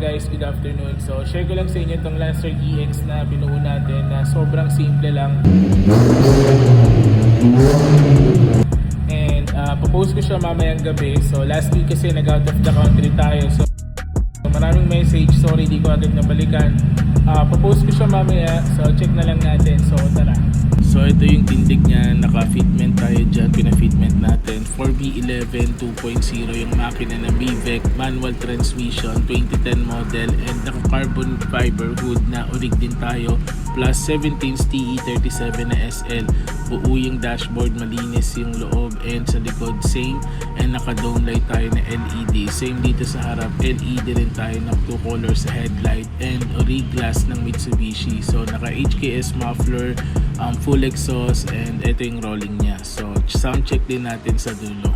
guys, good afternoon. So share ko lang sa inyo itong Lancer EX na binuo natin na sobrang simple lang. And popost ko siya mamayang gabi. So last week kasi nag-out of the country tayo. So maraming message, sorry di ko agad nabalikan. Popost ko siya mamaya, so check na lang natin. So tara. So ito yung tindig niya, naka-fitment tayo dyan, pina-fitment natin 4B11 2.0 yung makina na BVEC, manual transmission, 2010 model, and naka-carbon fiber hood na urig din tayo, plus 17 TE37 na SL. Buo yung dashboard, malinis yung loob, and sa likod same, and naka-dome light tayo na LED, same dito sa harap, LED rin tayo na 2 colors sa headlight, and urig glass ng Mitsubishi. So naka HKS muffler, full exhaust, and ito yung rolling niya. So sound check din natin sa dulo.